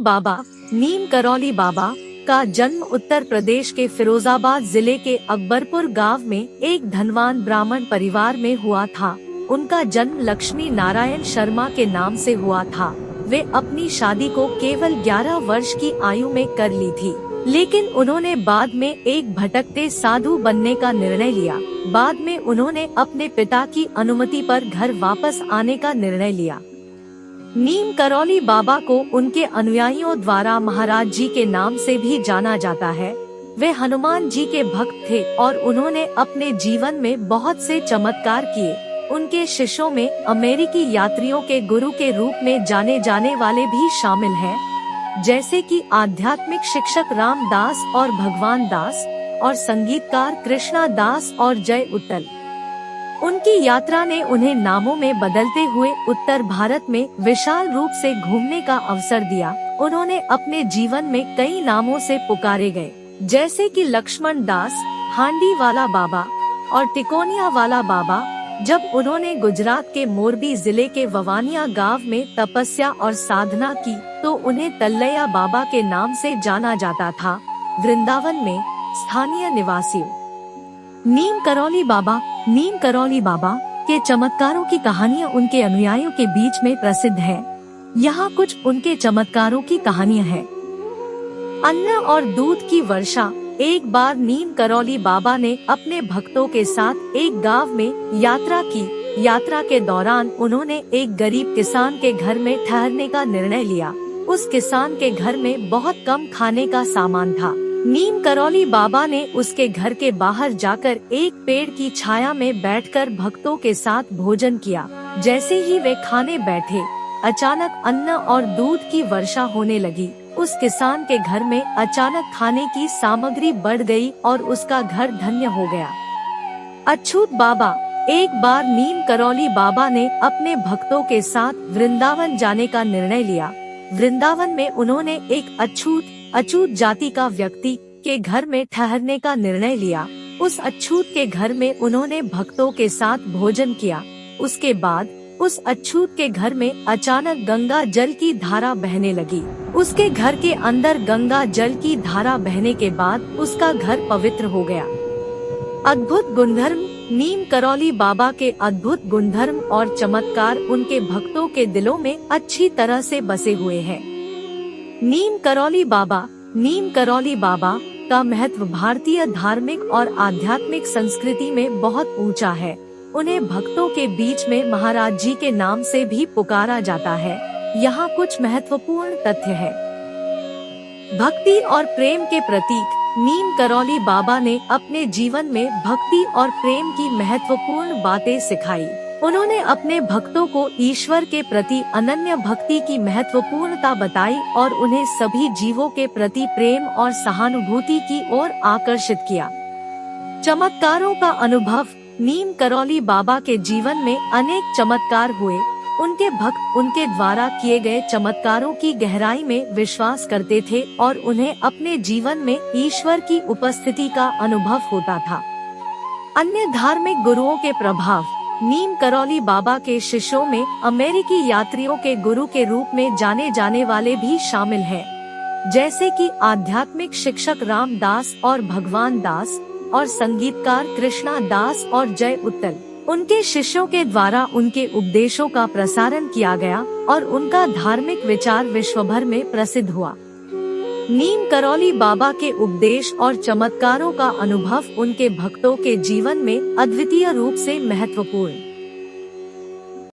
बाबा नीम करौली बाबा का जन्म उत्तर प्रदेश के फिरोजाबाद जिले के अकबरपुर गांव में एक धनवान ब्राह्मण परिवार में हुआ था। उनका जन्म लक्ष्मी नारायण शर्मा के नाम से हुआ था। वे अपनी शादी को केवल 11 वर्ष की आयु में कर ली थी, लेकिन उन्होंने बाद में एक भटकते साधु बनने का निर्णय लिया। बाद में उन्होंने अपने पिता की अनुमति पर घर वापस आने का निर्णय लिया। नीम करौली बाबा को उनके अनुयायियों द्वारा महाराज जी के नाम से भी जाना जाता है। वे हनुमान जी के भक्त थे और उन्होंने अपने जीवन में बहुत से चमत्कार किए। उनके शिष्यों में अमेरिकी यात्रियों के गुरु के रूप में जाने जाने वाले भी शामिल हैं, जैसे कि आध्यात्मिक शिक्षक रामदास और भगवान दास और संगीतकार कृष्णा दास और जय उत्तल। उनकी यात्रा ने उन्हें नामों में बदलते हुए उत्तर भारत में विशाल रूप से घूमने का अवसर दिया। उन्होंने अपने जीवन में कई नामों से पुकारे गए, जैसे कि लक्ष्मण दास, हांडी वाला बाबा और टिकोनिया वाला बाबा। जब उन्होंने गुजरात के मोरबी जिले के ववानिया गांव में तपस्या और साधना की तो उन्हें तल्लैया बाबा के नाम से जाना जाता था। वृंदावन में स्थानीय निवासियों नीम करौली बाबा के चमत्कारों की कहानियाँ उनके अनुयायियों के बीच में प्रसिद्ध है। यहाँ कुछ उनके चमत्कारों की कहानियाँ हैं। अन्न और दूध की वर्षा। एक बार नीम करौली बाबा ने अपने भक्तों के साथ एक गांव में यात्रा की। यात्रा के दौरान उन्होंने एक गरीब किसान के घर में ठहरने का निर्णय लिया। उस किसान के घर में बहुत कम खाने का सामान था। नीम करौली बाबा ने उसके घर के बाहर जाकर एक पेड़ की छाया में बैठकर भक्तों के साथ भोजन किया। जैसे ही वे खाने बैठे, अचानक अन्न और दूध की वर्षा होने लगी। उस किसान के घर में अचानक खाने की सामग्री बढ़ गई और उसका घर धन्य हो गया। अछूत बाबा। एक बार नीम करौली बाबा ने अपने भक्तों के साथ वृंदावन जाने का निर्णय लिया। वृंदावन में उन्होंने एक अछूत जाति का व्यक्ति के घर में ठहरने का निर्णय लिया। उस अछूत के घर में उन्होंने भक्तों के साथ भोजन किया। उसके बाद उस अछूत के घर में अचानक गंगा जल की धारा बहने लगी। उसके घर के अंदर गंगा जल की धारा बहने के बाद उसका घर पवित्र हो गया। अद्भुत गुणधर्म। नीम करौली बाबा के अद्भुत गुणधर्म और चमत्कार उनके भक्तों के दिलों में अच्छी तरह से बसे हुए हैं। नीम करौली बाबा का महत्व भारतीय धार्मिक और आध्यात्मिक संस्कृति में बहुत ऊंचा है। उन्हें भक्तों के बीच में महाराज जी के नाम से भी पुकारा जाता है। यहाँ कुछ महत्वपूर्ण तथ्य है। भक्ति और प्रेम के प्रतीक। नीम करौली बाबा ने अपने जीवन में भक्ति और प्रेम की महत्वपूर्ण बातें सिखाई। उन्होंने अपने भक्तों को ईश्वर के प्रति अनन्य भक्ति की महत्वपूर्णता बताई और उन्हें सभी जीवों के प्रति प्रेम और सहानुभूति की ओर आकर्षित किया। चमत्कारों का अनुभव। नीम करौली बाबा के जीवन में अनेक चमत्कार हुए। उनके भक्त उनके द्वारा किए गए चमत्कारों की गहराई में विश्वास करते थे और उन्हें अपने जीवन में ईश्वर की उपस्थिति का अनुभव होता था। अन्य धार्मिक गुरुओं के प्रभाव। नीम करौली बाबा के शिष्यों में अमेरिकी यात्रियों के गुरु के रूप में जाने जाने वाले भी शामिल हैं, जैसे कि आध्यात्मिक शिक्षक रामदास और भगवान दास और संगीतकार कृष्णा दास और जय उत्तल। उनके शिष्यों के द्वारा उनके उपदेशों का प्रसारण किया गया और उनका धार्मिक विचार विश्व भर में प्रसिद्ध हुआ। नीम करौली बाबा के उपदेश और चमत्कारों का अनुभव उनके भक्तों के जीवन में अद्वितीय रूप से महत्वपूर्ण